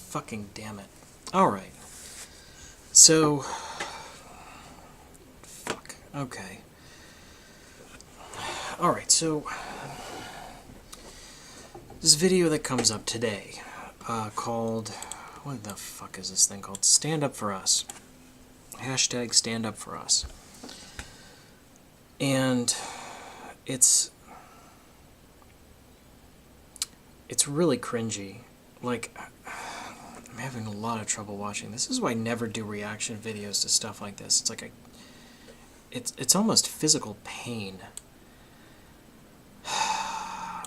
Fucking damn it. Alright. So... Fuck. Okay. Alright, so... This video that comes up today, called... What the fuck is this thing called? Stand Up For Us. Hashtag Stand Up For Us. And... It's really cringy. Like... I'm having a lot of trouble watching. This is why I never do reaction videos to stuff like this. It's like it's almost physical pain.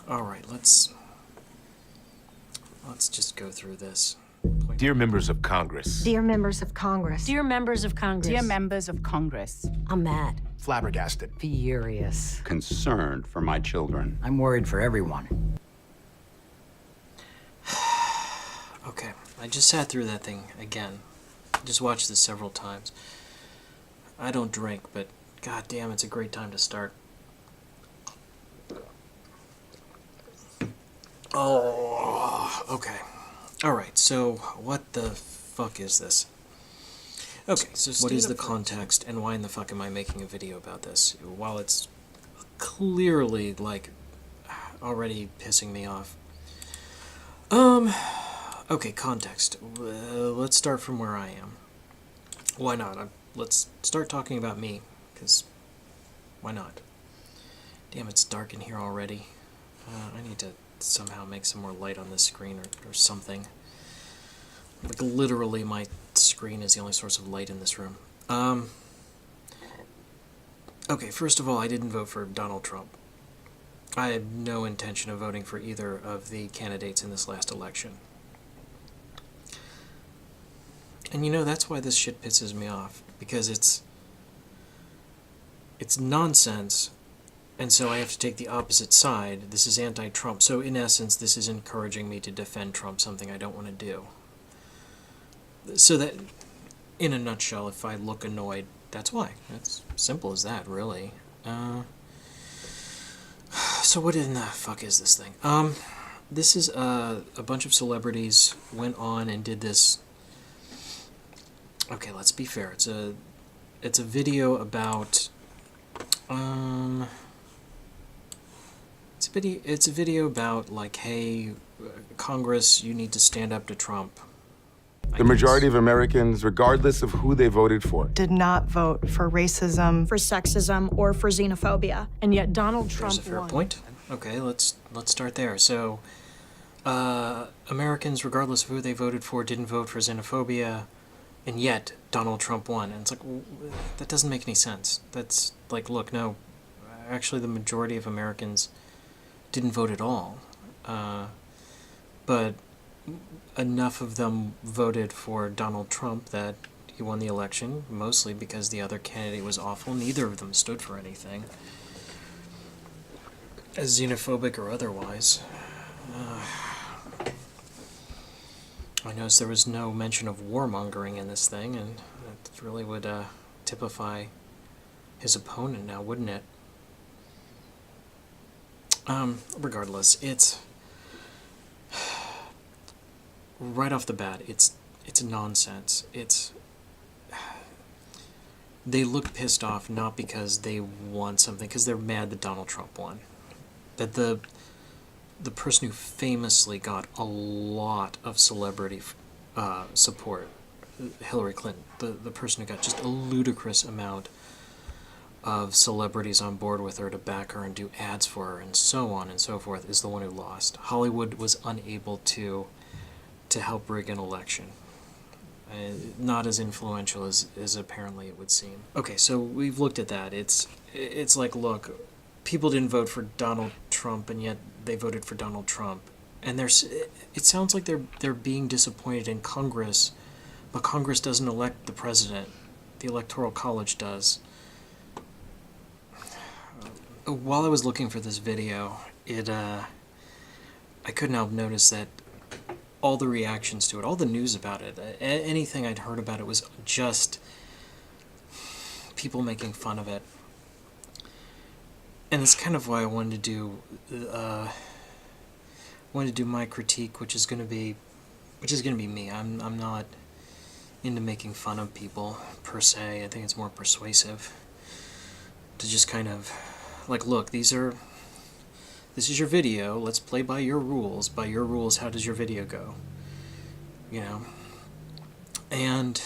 Alright, let's just go through this. Dear members of Congress. Dear members of Congress. Dear members of Congress. Dear members of Congress. I'm mad. Flabbergasted. Furious. Concerned for my children. I'm worried for everyone. Okay, I just sat through that thing again. Just watched this several times. I don't drink, but god damn, it's a great time to start. Oh, okay. Alright, so what the fuck is this? Okay, so what is the context and why in the fuck am I making a video about this? While it's clearly, like, already pissing me off. Okay, context. Let's start from where I am. Why not? Let's start talking about me, because why not? Damn, it's dark in here already. I need to somehow make some more light on this screen or something. Like, literally, my screen is the only source of light in this room. Okay, first of all, I didn't vote for Donald Trump. I had no intention of voting for either of the candidates in this last election. And you know, that's why this shit pisses me off, because it's nonsense, and so I have to take the opposite side. This is anti-Trump, so in essence, this is encouraging me to defend Trump, something I don't want to do. So that, in a nutshell, if I look annoyed, that's why. It's simple as that, really. So what in the fuck is this thing? This is a bunch of celebrities went on and did this. Okay, let's be fair. It's a video about it's a video about, like, hey, Congress, you need to stand up to Trump. The majority of Americans, regardless of who they voted for, did not vote for racism, For sexism or for xenophobia. And yet Donald Trump There's a fair won. point. Okay, let's start there. So, Americans, regardless of who they voted for, didn't vote for xenophobia, and yet Donald Trump won. And it's like, that doesn't make any sense. That's like, look, no, actually the majority of Americans didn't vote at all. But enough of them voted for Donald Trump that he won the election, mostly because the other candidate was awful. Neither of them stood for anything, as xenophobic or otherwise. I noticed there was no mention of warmongering in this thing, and that really would typify his opponent now, wouldn't it? Regardless, it's... Right off the bat, it's nonsense. They look pissed off not because they won something, because they're mad that Donald Trump won. That the person who famously got a lot of celebrity support, Hillary Clinton, the person who got just a ludicrous amount of celebrities on board with her to back her and do ads for her and so on and so forth, is the one who lost. Hollywood was unable to help rig an election. Not as influential as apparently it would seem. Okay, so we've looked at that. It's like, look, people didn't vote for Donald Trump, and yet they voted for Donald Trump. And it sounds like they're being disappointed in Congress, but Congress doesn't elect the president. The Electoral College does. While I was looking for this video, I couldn't help notice that all the reactions to it, all the news about it, anything I'd heard about it was just people making fun of it. And that's kind of why I wanted to do my critique, which is going to be which is going to be me. I'm not into making fun of people per se. I think it's more persuasive to just kind of like, look, this is your video. Let's play by your rules. By your rules, how does your video go? You know? And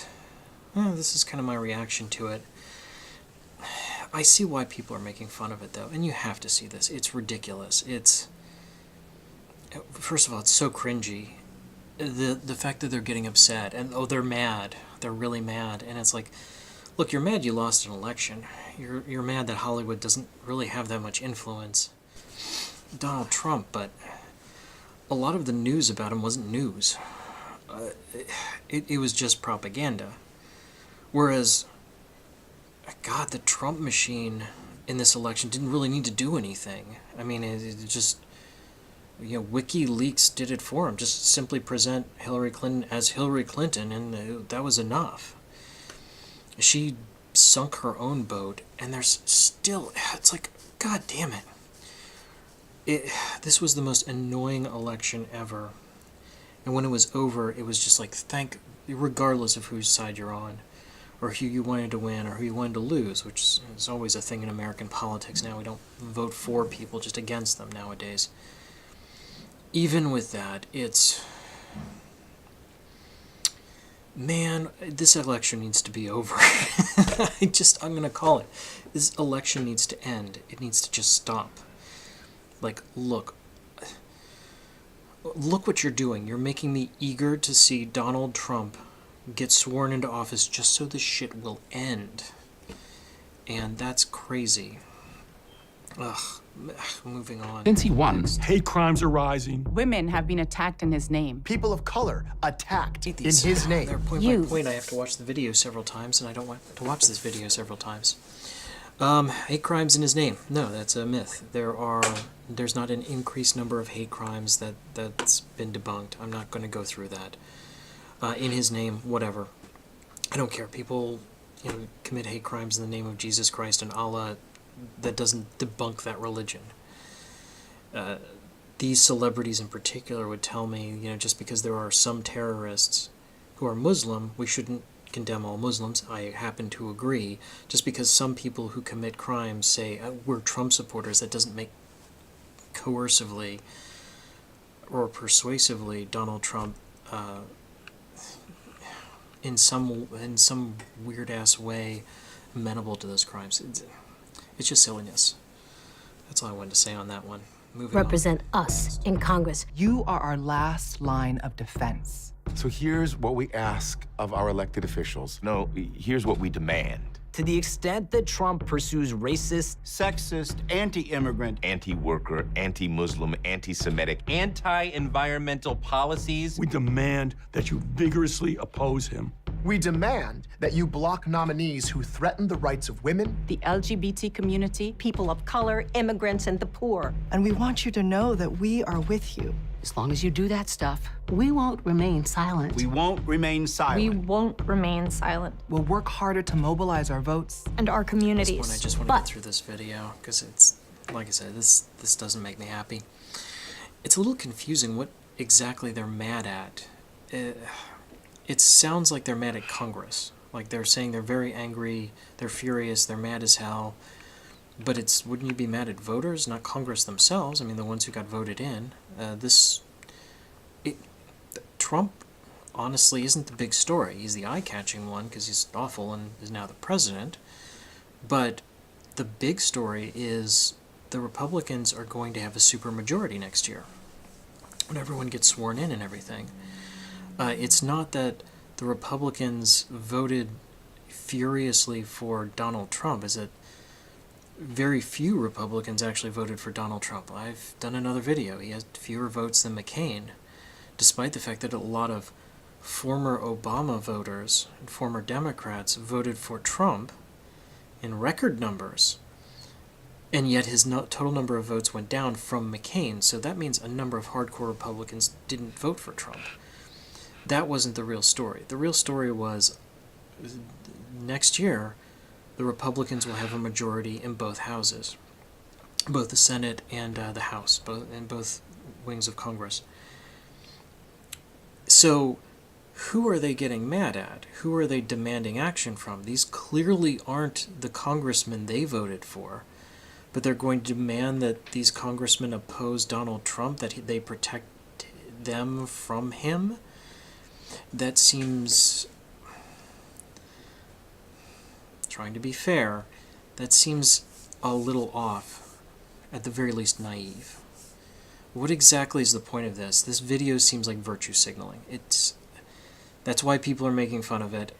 this is kind of my reaction to it. I see why people are making fun of it, though, and you have to see this. It's ridiculous. First of all, it's so cringy. The fact that they're getting upset, and they're mad. They're really mad, and it's like, look, you're mad you lost an election. You're mad that Hollywood doesn't really have that much influence. Donald Trump, but a lot of the news about him wasn't news. It was just propaganda. Whereas, God, the Trump machine in this election didn't really need to do anything. I mean, it just, WikiLeaks did it for him. Just simply present Hillary Clinton as Hillary Clinton, and that was enough. She sunk her own boat, and there's still, it's like, God damn it. This was the most annoying election ever. And when it was over, it was just like, regardless of whose side you're on, or who you wanted to win, or who you wanted to lose, which is always a thing in American politics now. We don't vote for people, just against them nowadays. Even with that, man, this election needs to be over. I'm going to call it. This election needs to end. It needs to just stop. Like, look what you're doing. You're making me eager to see Donald Trump get sworn into office just so this shit will end. And that's crazy. Ugh, moving on. Since he won, hate crimes are rising. Women have been attacked in his name. People of color attacked in his name. They're point by point. I have to watch the video several times, and I don't want to watch this video several times. Hate crimes in his name. No, that's a myth. There's not an increased number of hate crimes that's been debunked. I'm not going to go through that. In his name, whatever. I don't care. People, commit hate crimes in the name of Jesus Christ and Allah. That doesn't debunk that religion. These celebrities in particular would tell me, just because there are some terrorists who are Muslim, we shouldn't condemn all Muslims. I happen to agree. Just because some people who commit crimes say, we're Trump supporters, that doesn't make coercively or persuasively Donald Trump in some weird-ass way amenable to those crimes. It's just silliness. That's all I wanted to say on that one. Moving Represent us in Congress. You are our last line of defense. So here's what we ask of our elected officials. No, here's what we demand. To the extent that Trump pursues racist, Sexist, anti-immigrant, Anti-worker, anti-Muslim, anti-Semitic, anti-environmental policies. We demand that you vigorously oppose him. We demand that you block nominees who threaten the rights of women, The LGBT community, People of color, immigrants, and the poor. And we want you to know that we are with you. As long as you do that stuff, we won't remain silent. we won't remain silent. won't remain silent. We'll work harder to mobilize our votes. And our This communities. one, I just want to get through this video, because it's, like I said, this doesn't make me happy. It's a little confusing what exactly they're mad at. It sounds like they're mad at Congress. Like they're saying they're very angry, they're furious, they're mad as hell. But wouldn't you be mad at voters, not Congress themselves? I mean, the ones who got voted in. Trump, honestly, isn't the big story. He's the eye-catching one because he's awful and is now the president. But the big story is the Republicans are going to have a supermajority next year when everyone gets sworn in and everything. It's not that the Republicans voted furiously for Donald Trump. Is that very few Republicans actually voted for Donald Trump. I've done another video. He has fewer votes than McCain, despite the fact that a lot of former Obama voters and former Democrats voted for Trump in record numbers. And yet his total number of votes went down from McCain, so that means a number of hardcore Republicans didn't vote for Trump. That wasn't the real story. The real story was next year, the Republicans will have a majority in both houses, both the Senate and the House, in both wings of Congress. So, who are they getting mad at? Who are they demanding action from? These clearly aren't the congressmen they voted for, but they're going to demand that these congressmen oppose Donald Trump, that they protect them from him. That seems, trying to be fair, that seems a little off, at the very least naive. What exactly is the point of this? This video seems like virtue signaling. That's why people are making fun of it,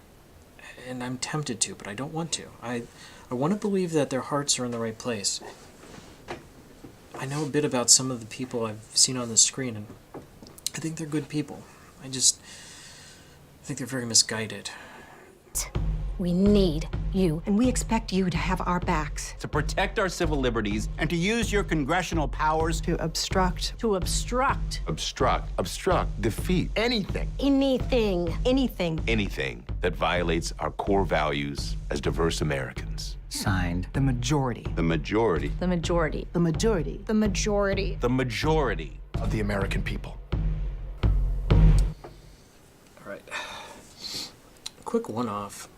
and I'm tempted to, but I don't want to. I want to believe that their hearts are in the right place. I know a bit about some of the people I've seen on the screen, and I think they're good people. I think they're very misguided. We need you. And we expect you to have our backs. To protect our civil liberties. And to use your congressional powers To obstruct. To obstruct. Obstruct, defeat, Anything. Anything. Anything. Anything that violates our core values as diverse Americans. Signed. The majority. The majority. The majority. The majority. The majority. The majority. Of the American people. All right. Quick one-off.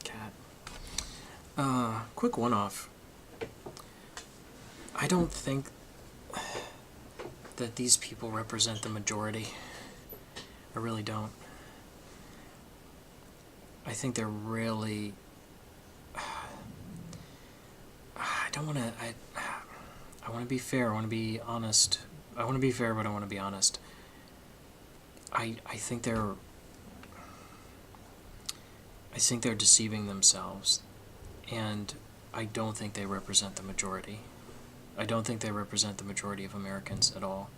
Cat. Quick one-off. I don't think that these people represent the majority. I really don't. I think they're really... I don't want to... I want to be fair. I want to be honest. I want to be fair, but I want to be honest. I think they're deceiving themselves, and I don't think they represent the majority. I don't think they represent the majority of Americans at all.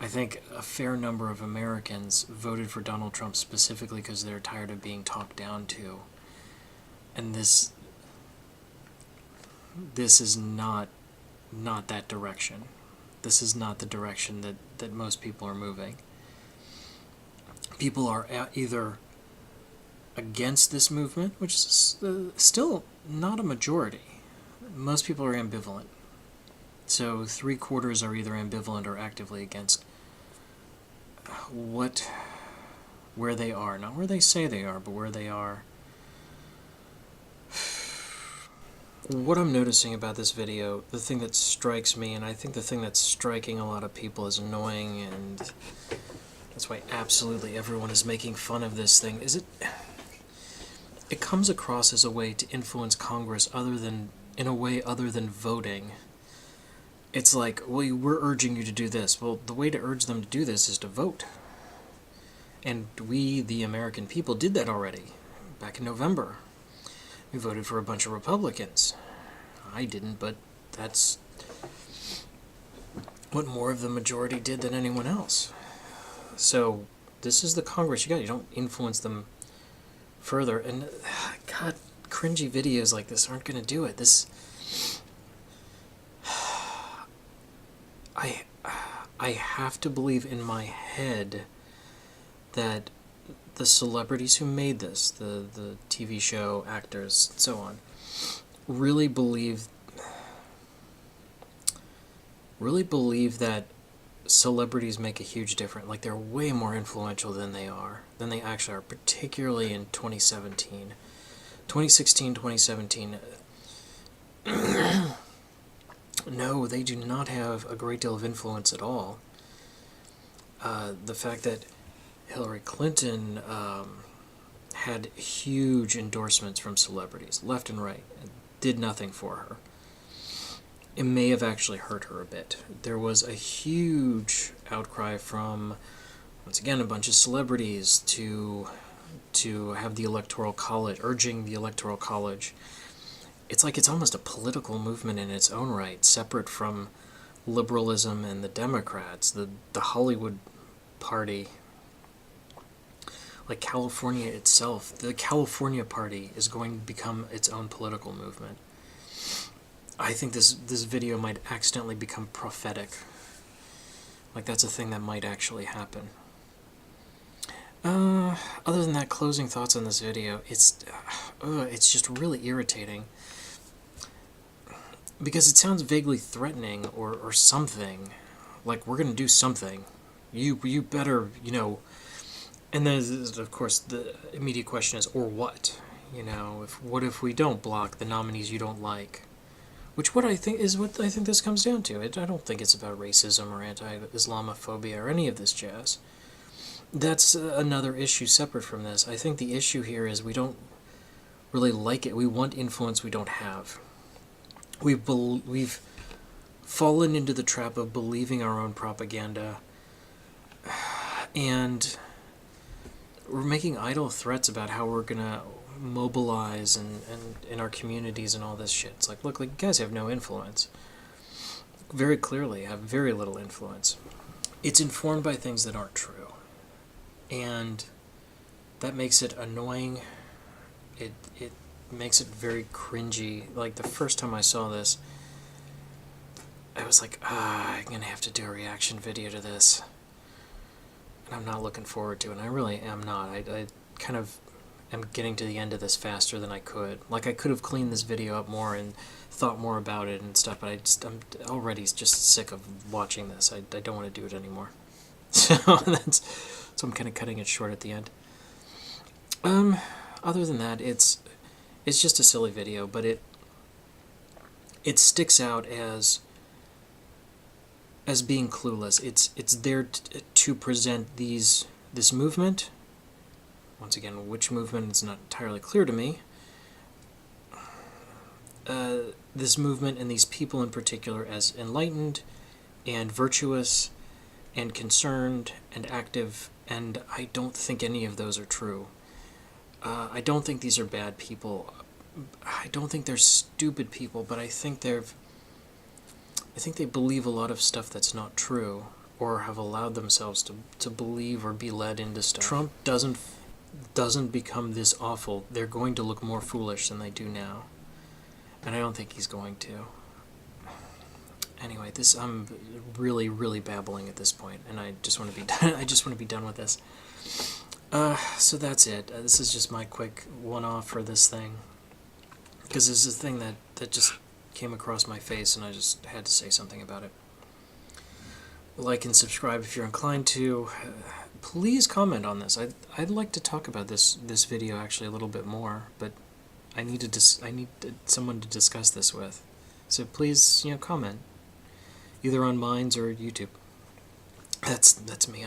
I think a fair number of Americans voted for Donald Trump specifically because they're tired of being talked down to, and this is not that direction. This is not the direction that most people are moving. People are either against this movement, which is still not a majority. Most people are ambivalent. So 3/4 are either ambivalent or actively against where they are. Not where they say they are, but where they are. What I'm noticing about this video, the thing that strikes me, and I think the thing that's striking a lot of people is annoying, and that's why absolutely everyone is making fun of this thing, is it comes across as a way to influence Congress in a way other than voting. It's like, well, we're urging you to do this. Well, the way to urge them to do this is to vote. And we, the American people, did that already back in November. We voted for a bunch of Republicans. I didn't, but that's what more of the majority did than anyone else. So this is the Congress you got. You don't influence them further. And God, cringy videos like this aren't going to do it. I have to believe in my head that the celebrities who made this, the TV show actors, and so on, really believe that celebrities make a huge difference. Like, they're way more influential than they actually are, particularly in 2017. 2016, 2017. No, they do not have a great deal of influence at all. The fact that Hillary Clinton had huge endorsements from celebrities, left and right, did nothing for her. It may have actually hurt her a bit. There was a huge outcry from, once again, a bunch of celebrities to have the Electoral College, urging the Electoral College. It's like it's almost a political movement in its own right, separate from liberalism and the Democrats, the Hollywood Party. Like California itself, the California Party is going to become its own political movement. I think this video might accidentally become prophetic. Like, that's a thing that might actually happen. Other than that, closing thoughts on this video, it's just really irritating. because it sounds vaguely threatening or something, like we're gonna do something. You better, you know. And then, of course, the immediate question is, or what? You know, what if we don't block the nominees you don't like? Which what I think this comes down to. I don't think it's about racism or anti-Islamophobia or any of this jazz. That's another issue separate from this. I think the issue here is we don't really like it. We want influence we don't have. We've fallen into the trap of believing our own propaganda, and we're making idle threats about how we're gonna mobilize and in our communities and all this shit. It's like, look, like, you guys have no influence. Very clearly have very little influence. It's informed by things that aren't true. And that makes it annoying. It makes it very cringy. Like, the first time I saw this, I was like, I'm gonna have to do a reaction video to this. And I'm not looking forward to it, and I really am not. I kind of am getting to the end of this faster than I could. Like, I could have cleaned this video up more and thought more about it and stuff, but I'm already just sick of watching this. I don't want to do it anymore. So I'm kind of cutting it short at the end. Other than that, it's just a silly video, but it sticks out as being clueless. It's there to present this movement. Once again, which movement is not entirely clear to me. This movement and these people in particular as enlightened and virtuous and concerned and active, and I don't think any of those are true. I don't think these are bad people. I don't think they're stupid people, but I think they believe a lot of stuff that's not true, or have allowed themselves to believe or be led into stuff. Trump doesn't become this awful. They're going to look more foolish than they do now. And I don't think he's going to. Anyway, I'm really, really babbling at this point, and I just want to be done. I just want to be done with this. So that's it. This is just my quick one-off for this thing, because this is a thing that just came across my face, and I just had to say something about it. Like and subscribe if you're inclined to. Please comment on this. I'd like to talk about this video actually a little bit more, but I need someone to discuss this with. So please, comment, either on Minds or YouTube. That's me.